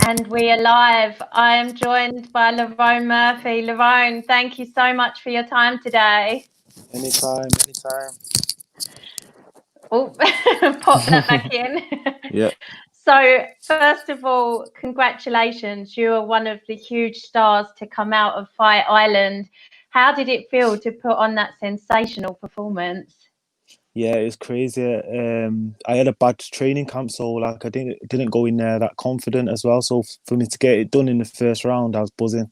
And we are live. I am joined by Lerone Murphy. Lerone, thank you so much for your time today. Anytime. Oh, pop that back in. Yeah. So, first of all, congratulations. You are one of the huge stars to come out of Fight Island. How did it feel to put on that sensational performance? Yeah, it was crazy. I had a bad training camp, so like I didn't go in there that confident as well. So for me to get it done in the first round, I was buzzing.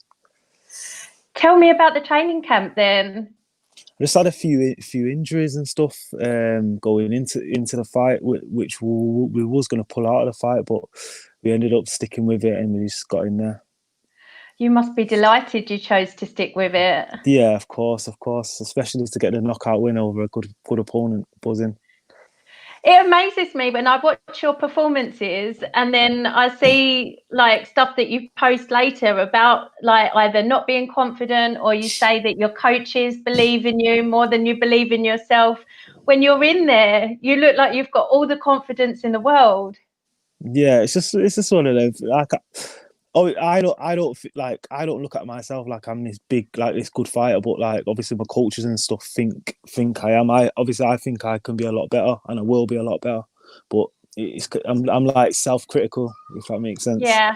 Tell me about the training camp then. I just had a few injuries and stuff going into the fight, which we was going to pull out of the fight, but we ended up sticking with it and we just got in there. You must be delighted you chose to stick with it. Yeah, of course, especially to get the knockout win over a good opponent. Buzzing. It amazes me when I watch your performances and then I see like stuff that you post later about like either not being confident or you say that your coaches believe in you more than you believe in yourself. When you're in there, you look like you've got all the confidence in the world. Yeah, it's just one of those. Like, I don't look at myself like I'm this big, like this good fighter, but like obviously my coaches and stuff think I am. I think I can be a lot better, and I will be a lot better. But I'm like self-critical, if that makes sense. Yeah.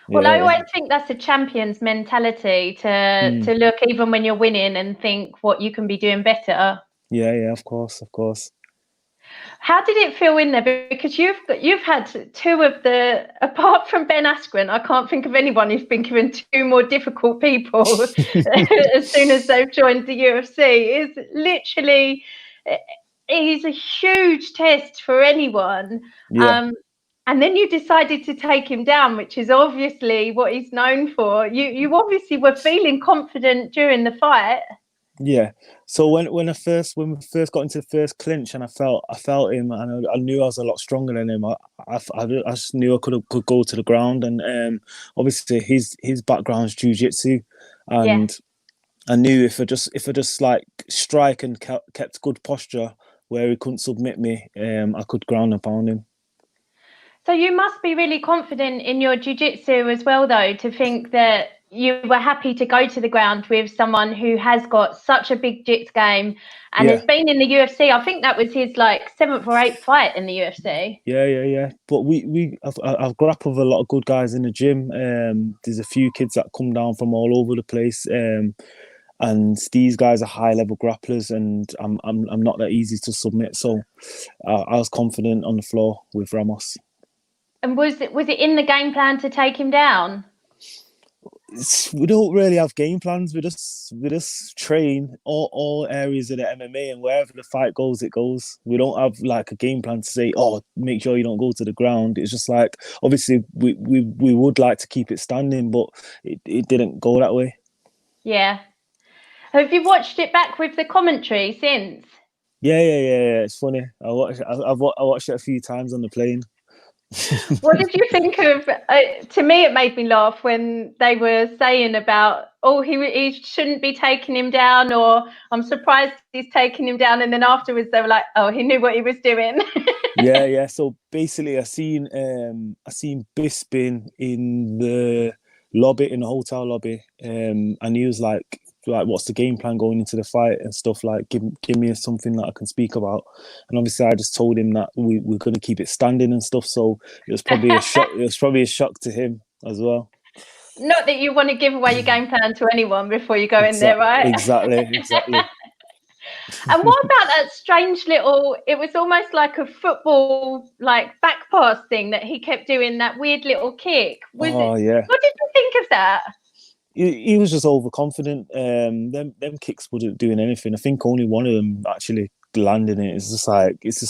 Well, I always think that's a champion's mentality to look even when you're winning and think what you can be doing better. Yeah, of course. How did it feel in there? Because you've had two of the, apart from Ben Askren, I can't think of anyone who's been given two more difficult people as soon as they've joined the UFC. It's literally, he's a huge test for anyone. Yeah. And then you decided to take him down, which is obviously what he's known for. You obviously were feeling confident during the fight. Yeah. So when we first got into the first clinch and I felt him and I knew I was a lot stronger than him. I just knew I could go to the ground and obviously his background's jiu-jitsu and I knew if I just like strike and kept good posture where he couldn't submit me, I could ground and pound him. So you must be really confident in your jiu-jitsu as well, though, to think that you were happy to go to the ground with someone who has got such a big jits game and has been in the UFC. I think that was his like 7th or 8th fight in the UFC. Yeah. But I've grappled with a lot of good guys in the gym. There's a few kids that come down from all over the place. And these guys are high level grapplers, and I'm not that easy to submit. So I was confident on the floor with Ramos. And was it in the game plan to take him down? We don't really have game plans. We just train all areas of the MMA, and wherever the fight goes, it goes. We don't have like a game plan to say, oh, make sure you don't go to the ground. It's just like obviously we would like to keep it standing, but it didn't go that way. Yeah. Have you watched it back with the commentary since? Yeah. It's funny. I watched it a few times on the plane. What did you think of? To me, it made me laugh when they were saying about, oh, he shouldn't be taking him down, or I'm surprised he's taking him down, and then afterwards they were like, oh, he knew what he was doing. Yeah. So basically, I seen Bisping in the lobby, in the hotel lobby, and he was like, what's the game plan going into the fight and stuff, like give me something that I can speak about. And obviously I just told him that we're going to keep it standing and stuff, so it was probably a shock to him as well. Not that you want to give away your game plan to anyone before you go in there, right? Exactly. And what about that strange little, it was almost like a football like back pass thing that he kept doing, that weird little kick. Yeah. What did you think of that? He was just overconfident. Them kicks weren't doing anything. I think only one of them actually landed it. It's just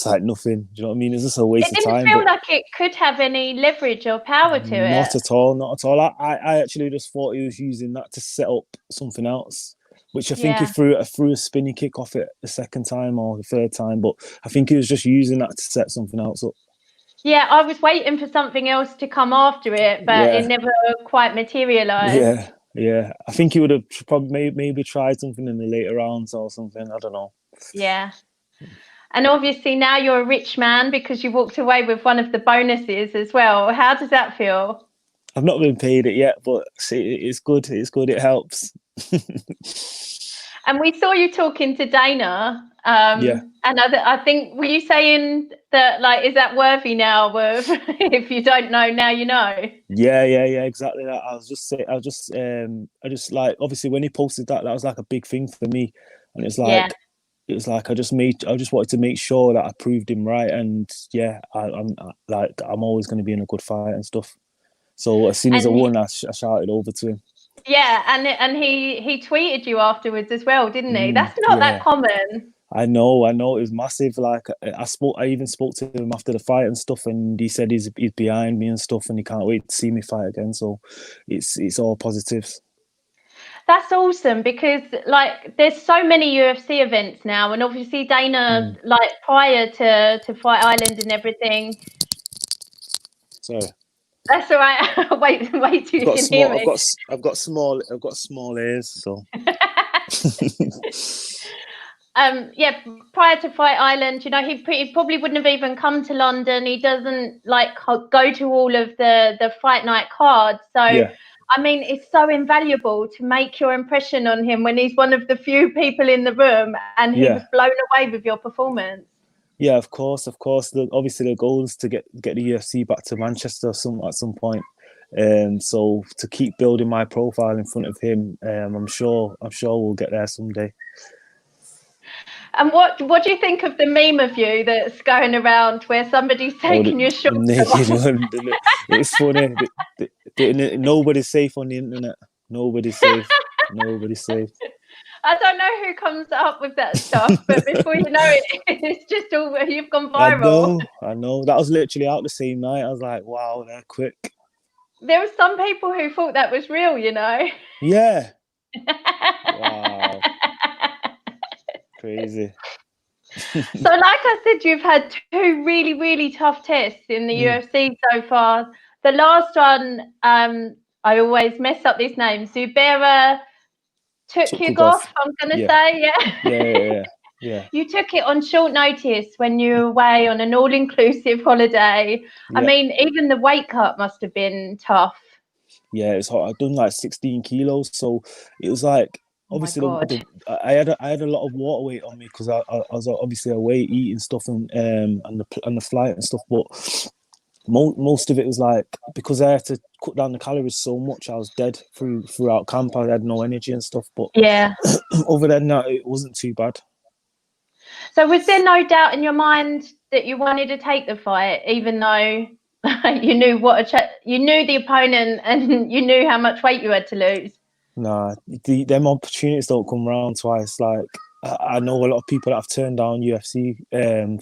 like nothing. Do you know what I mean? It's just a waste of time. It didn't feel like it could have any leverage or power to it. Not at all. I actually just thought he was using that to set up something else, which I think he threw a spinny kick off it the second time or the third time. But I think he was just using that to set something else up. Yeah, I was waiting for something else to come after it, but it never quite materialised. Yeah. I think he would have probably maybe tried something in the later rounds or something. I don't know. Yeah. And obviously now you're a rich man because you walked away with one of the bonuses as well. How does that feel? I've not been paid it yet, but it's good. It's good. It helps. And we saw you talking to Dana, Yeah. and I think, were you saying that, like, is that worthy now? If you don't know, now you know. Yeah, exactly that. I just like, obviously when he posted that was like a big thing for me, and Yeah. it was like I just wanted to make sure that I proved him right, and yeah, I'm always going to be in a good fight and stuff. So as soon as I And won, I shouted over to him. yeah, and he tweeted you afterwards as well, didn't he? That's not that Yeah, common. I know. It was massive. Like I even spoke to him after the fight and stuff, and he said he's behind me and stuff, and he can't wait to see me fight again. So it's all positives. That's awesome, because like there's so many UFC events now, and obviously Dana, like prior to Fight Island and everything. Sorry, That's all right. Wait till you can hear me. I've got small ears, so. Yeah, prior to Fight Island, you know, he probably wouldn't have even come to London. He doesn't like go to all of the fight night cards. So, Yeah. I mean, it's so invaluable to make your impression on him when he's one of the few people in the room, and he was Yeah. blown away with your performance. Yeah, of course. Obviously, the goal is to get the UFC back to Manchester at some point. So to keep building my profile in front of him, I'm sure we'll get there someday. And what do you think of the meme of you that's going around where somebody's taking your shorts naked one. It's funny. Nobody's safe on the internet. Nobody's safe. Nobody's safe. I don't know who comes up with that stuff, but before you know it, it's just all, you've gone I viral. know. That was literally out the same night. I was like, wow, they're quick. There were some people who thought that was real, you know. Yeah. Wow. Crazy. So, like I said, you've had two really, really tough tests in the UFC so far. The last one, I always mess up this name. Zubaira Tukhugov, I'm going to say, yeah. You took it on short notice when you were away on an all-inclusive holiday. I mean, even the weight cut must have been tough. Yeah, it's hot. I've done like 16 kilos, so it was like, obviously I had a lot of water weight on me because I was obviously away eating stuff and the flight and stuff, but most of it was like, because I had to cut down the calories so much, I was dead throughout camp. I had no energy and stuff, but yeah, other than that, it wasn't too bad. So was there no doubt in your mind that you wanted to take the fight, even though you knew you knew the opponent and you knew how much weight you had to lose? Nah, them opportunities don't come around twice. Like, I know a lot of people that have turned down UFC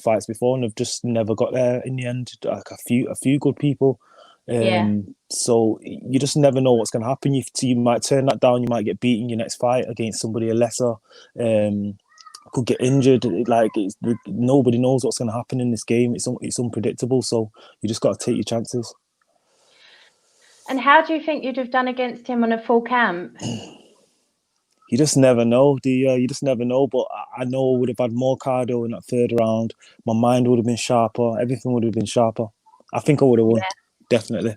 fights before and have just never got there in the end. Like a few good people. So you just never know what's going to happen. You might turn that down. You might get beaten your next fight against somebody lesser. Could get injured. Nobody knows what's going to happen in this game. It's unpredictable. So you just got to take your chances. And how do you think you'd have done against him on a full camp? You just never know, do you? You just never know. But I know I would have had more cardio in that third round. My mind would have been sharper. Everything would have been sharper. I think I would have won. Definitely.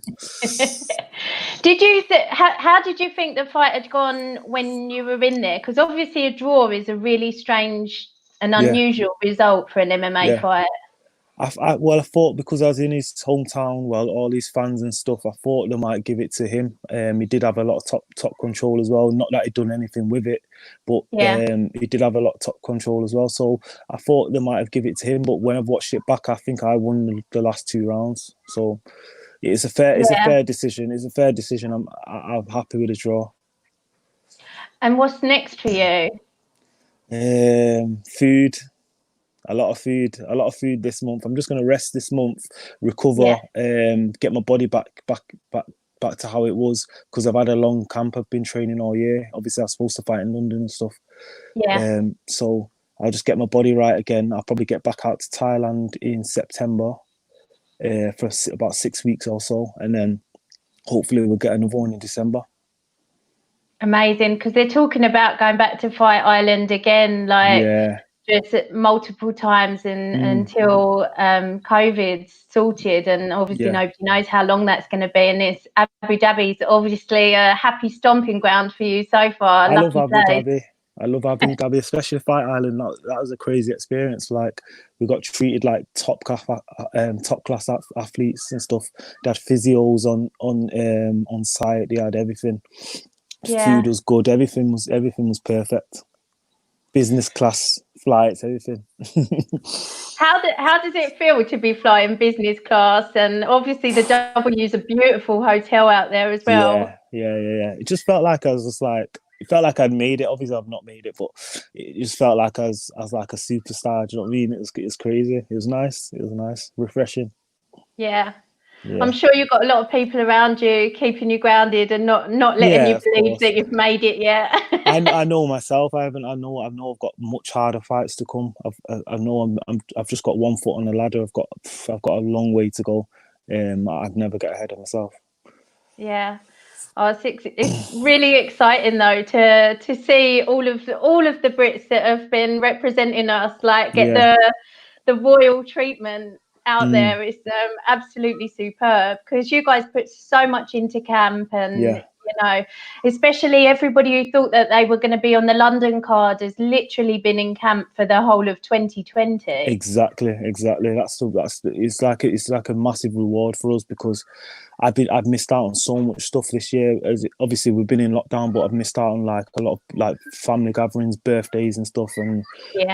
How did you think the fight had gone when you were in there? Because obviously a draw is a really strange and unusual result for an MMA fight. I thought because I was in his hometown, all these fans and stuff, I thought they might give it to him. He did have a lot of top control as well. Not that he'd done anything with it, but he did have a lot of top control as well. So I thought they might have given it to him. But when I've watched it back, I think I won the last 2 rounds. So it's a fair decision. It's a fair decision. I'm happy with the draw. And what's next for you? Food. A lot of food this month. I'm just going to rest this month, recover, get my body back to how it was, because I've had a long camp. I've been training all year. Obviously, I was supposed to fight in London and stuff. So I'll just get my body right again. I'll probably get back out to Thailand in September for about 6 weeks or so, and then hopefully we'll get another one in December. Amazing, because they're talking about going back to Fight Island again. just multiple times and until COVID's sorted, and obviously nobody knows how long that's going to be. And it's Abu Dhabi's obviously a happy stomping ground for you so far. I love Abu Dhabi. I love Abu Dhabi, especially Fight Island. That was a crazy experience. Like, we got treated like top class athletes and stuff. They had physios on site. They had everything. Food was good. Everything was perfect. Business class flights, everything. How does it feel to be flying business class? And obviously the W is a beautiful hotel out there as well. Yeah. It just felt like it felt like I'd made it. Obviously, I've not made it, but it just felt like I was like a superstar. Do you know what I mean? It was crazy. It was nice. It was nice, refreshing. Yeah. I'm sure you've got a lot of people around you keeping you grounded and not letting you believe that you've made it yet. I know myself. I know I've got much harder fights to come. I've just got one foot on the ladder. I've got a long way to go. I'd never get ahead of myself. Yeah. Oh, it's really exciting though to see all of the Brits that have been representing us get the royal treatment out there. It's absolutely superb because you guys put so much into camp, and especially everybody who thought that they were going to be on the London card has literally been in camp for the whole of 2020. Exactly. It's like a massive reward for us because I've missed out on so much stuff this year. Obviously, we've been in lockdown, but I've missed out on a lot of family gatherings, birthdays and stuff, and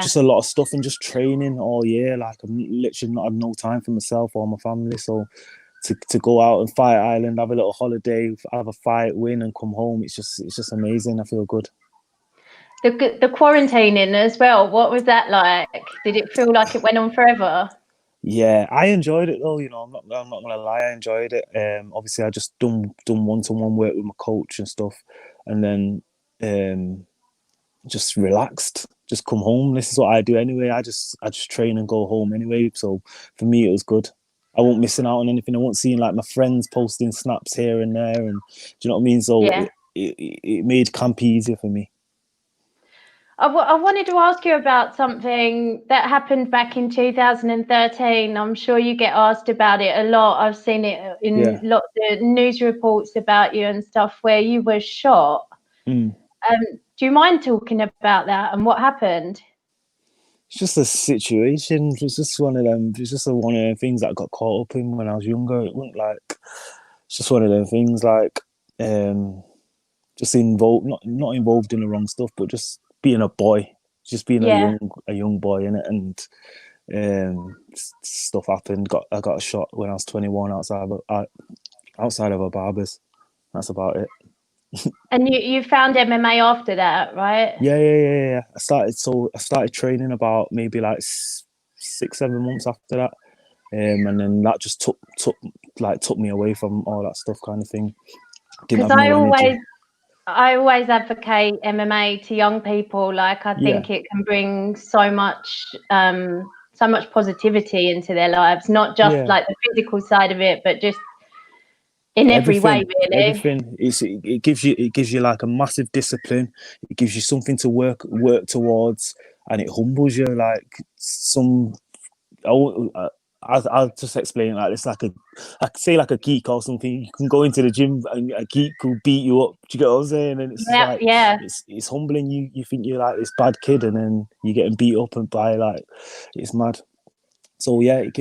just a lot of stuff, and just training all year. I've literally not had no time for myself or my family. So to go out and Fight Island, have a little holiday, have a fight, win, and come home, it's just amazing. I feel good. The quarantining as well, what was that like? Did it feel like it went on forever? Yeah, I enjoyed it though. I'm not gonna lie, I enjoyed it. Obviously, I just done one-to-one work with my coach and stuff, and then just relaxed, just come home. This is what I do anyway. I just train and go home anyway. So for me, it was good. I wasn't missing out on anything. I wasn't seeing my friends posting snaps here and there, and do you know what I mean? So it made camp easier for me. I wanted to ask you about something that happened back in 2013. I'm sure you get asked about it a lot. I've seen it in lots of news reports about you and stuff where you were shot. Do you mind talking about that and what happened? It's just a situation. It's just one of them. It's just one of them things that I got caught up in when I was younger. It wasn't it's just one of them things just involved, not involved in the wrong stuff, but just being a boy, just being a young boy in it, and stuff happened. I got a shot when I was 21 outside of a barber's. That's about it. And you found MMA after that, right? Yeah. I started training about maybe 6-7 months after that, and then that just took me away from all that stuff, kind of thing. Because I always advocate MMA to young people. I think it can bring so much positivity into their lives, not just the physical side of it, but just in every way, really. Everything. It gives you a massive discipline. It gives you something to work towards, and it humbles you. I'll just explain it like this: I could say a geek or something. You can go into the gym and a geek will beat you up. Do you get what I'm saying? And it's humbling. You think you're this bad kid, and then you're getting beat up and it's mad. So it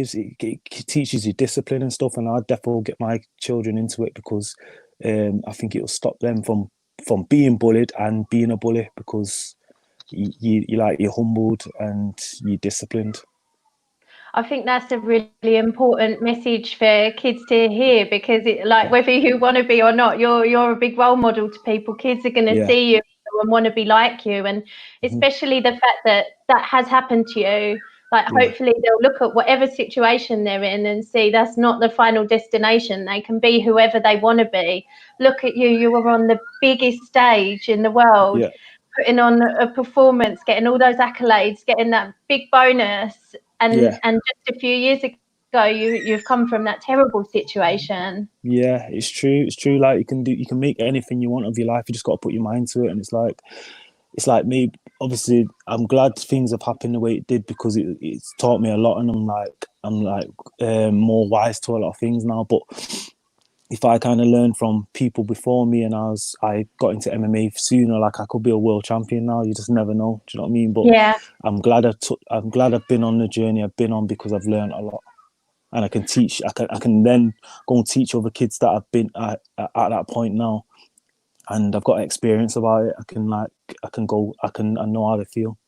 teaches you discipline and stuff, and I'd definitely get my children into it because I think it'll stop them from being bullied and being a bully, because you're humbled and you're disciplined. I think that's a really important message for kids to hear, because whether you want to be or not, you're a big role model to people. Kids are going to see you and want to be like you, and especially the fact that has happened to you. Hopefully they'll look at whatever situation they're in and see that's not the final destination. They can be whoever they want to be. Look at you. You were on the biggest stage in the world, putting on a performance, getting all those accolades, getting that big bonus. And just a few years ago, you've come from that terrible situation. Yeah, it's true. It's true. You can make anything you want of your life. You just got to put your mind to it. And it's it's like me. Obviously, I'm glad things have happened the way it did because it's taught me a lot, and I'm like more wise to a lot of things now. But if I kind of learned from people before me and I got into MMA sooner, like I could be a world champion now. You just never know. Do you know what I mean? But Yeah. I'm glad I've been on the journey I've been on because I've learned a lot, and I can teach. I can then go and teach other kids that I've been at that point now, and I've got experience about it. I know how to feel.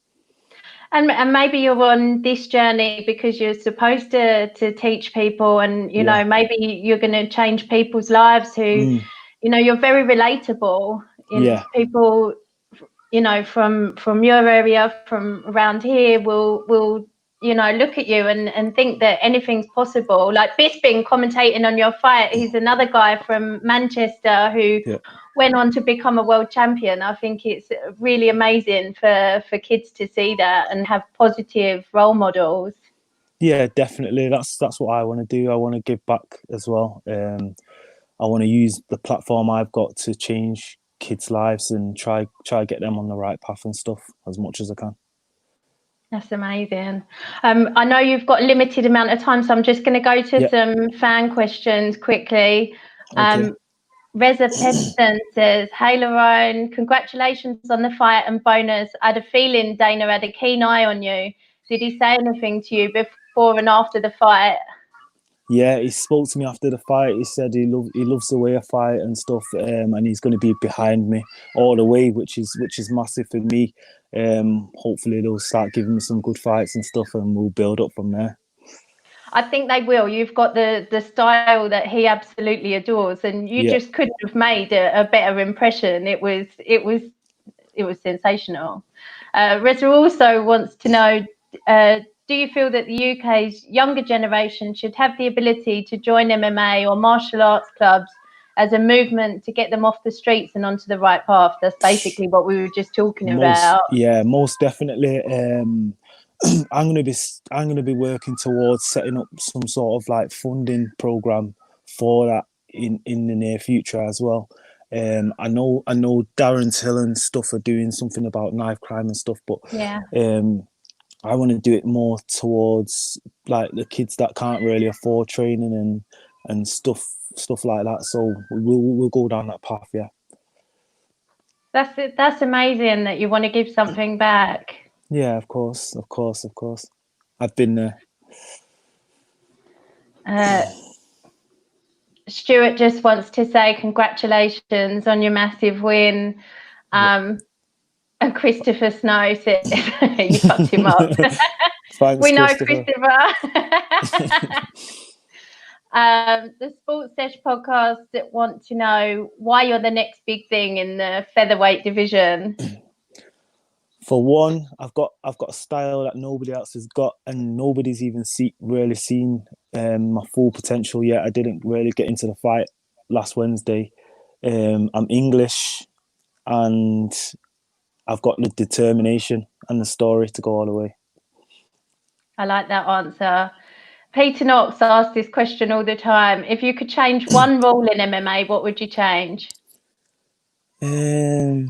And maybe you're on this journey because you're supposed to teach people, and you know, maybe you're going to change people's lives who, you know, you're very relatable in people, you know, from your area, from around here will you know, look at you and think that anything's possible. Like Bisping commentating on your fight, he's another guy from Manchester who went on to become a world champion. I think it's really amazing for kids to see that and have positive role models. Yeah, definitely. That's what I want to do. I want to give back as well. I want to use the platform I've got to change kids' lives and try get them on the right path and stuff as much as I can. That's amazing. I know you've got a limited amount of time, so I'm just going to go to some fan questions quickly. Okay. Reza Pedersen says, "Hey Lerone, congratulations on the fight and bonus. I had a feeling Dana had a keen eye on you. Did he say anything to you before and after the fight?" Yeah, he spoke to me after the fight. He said he loves the way I fight and stuff, and he's going to be behind me all the way, which is massive for me. Hopefully they'll start giving me some good fights and stuff, and we'll build up from there. I think they will. You've got the style that he absolutely adores, and you just couldn't have made a better impression. It was sensational. Reza also wants to know, do you feel that the UK's younger generation should have the ability to join MMA or martial arts clubs as a movement to get them off the streets and onto the right path? That's basically what we were just talking about. Yeah, most definitely. I'm gonna be working towards setting up some sort of like funding program for that in the near future as well. I know Darren Till and stuff are doing something about knife crime and stuff, but I want to do it more towards like the kids that can't really afford training and stuff like that. So we'll go down that path. Yeah. That's amazing that you want to give something back. Yeah, of course. I've been there. Stuart just wants to say congratulations on your massive win. And Christopher Snow said, you fucked him up. Thanks, we know Christopher. The Sports Sesh podcast that want to know why you're the next big thing in the featherweight division. For one, I've got a style that nobody else has got, and nobody's even really seen my full potential yet. I didn't really get into the fight last Wednesday. I'm English, and I've got the determination and the story to go all the way. I like that answer. Peter Knox asks this question all the time. If you could change one rule in MMA, what would you change? 12-6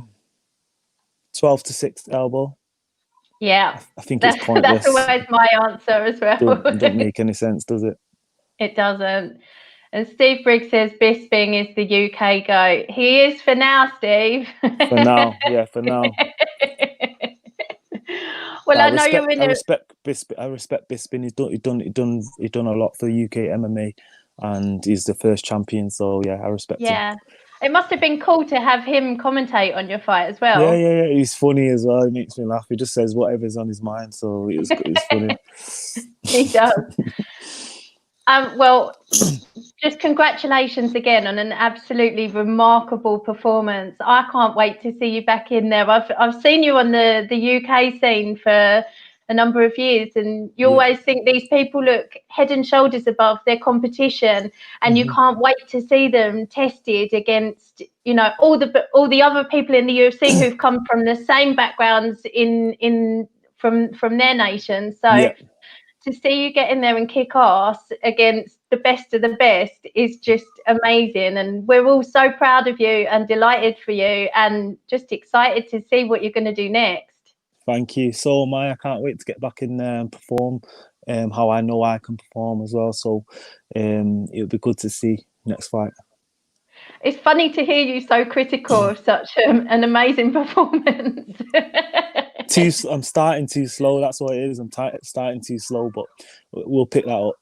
elbow. Yeah, I think it's pointless. That's always my answer as well. Don't make any sense, does it? It doesn't. And Steve Briggs says Bisping is the UK GOAT. He is for now, Steve. For now, yeah, for now. Well, I know you're in. I respect Bisping. He's done a lot for UK MMA, and he's the first champion. So yeah, I respect him. Yeah. It must have been cool to have him commentate on your fight as well. Yeah. He's funny as well. He makes me laugh. He just says whatever's on his mind. So it's funny. He does. Well, just congratulations again on an absolutely remarkable performance. I can't wait to see you back in there. I've seen you on the UK scene for a number of years, and you always think these people look head and shoulders above their competition, and you can't wait to see them tested against, you know, all the other people in the UFC who've come from the same backgrounds from their nation. So to to see you get in there and kick ass against the best of the best is just amazing. And we're all so proud of you and delighted for you and just excited to see what you're going to do next. Thank you. So I can't wait to get back in there and perform how I know I can perform as well. So it'll be good to see next fight. It's funny to hear you so critical of such an amazing performance. I'm starting too slow. That's what it is. I'm starting too slow, but we'll pick that up.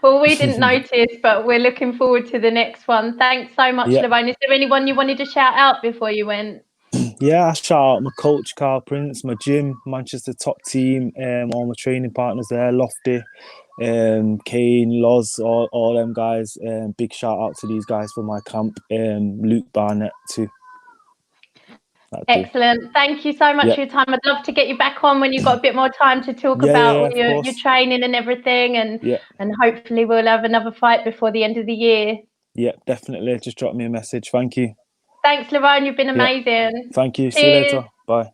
Well, we didn't notice, but we're looking forward to the next one. Thanks so much, Lerone. Is there anyone you wanted to shout out before you went? Yeah, I shout out my coach, Carl Prince, my gym, Manchester top team, all my training partners there, Lofty, Kane, Loz, all them guys. Big shout out to these guys for my camp, Luke Barnett too. Excellent. Thank you so much for your time. I'd love to get you back on when you've got a bit more time to talk about your training and everything, and hopefully we'll have another fight before the end of the year. Yeah, definitely. Just drop me a message. Thank you. Thanks, Lerone. You've been amazing. Thank you. See you later. Bye.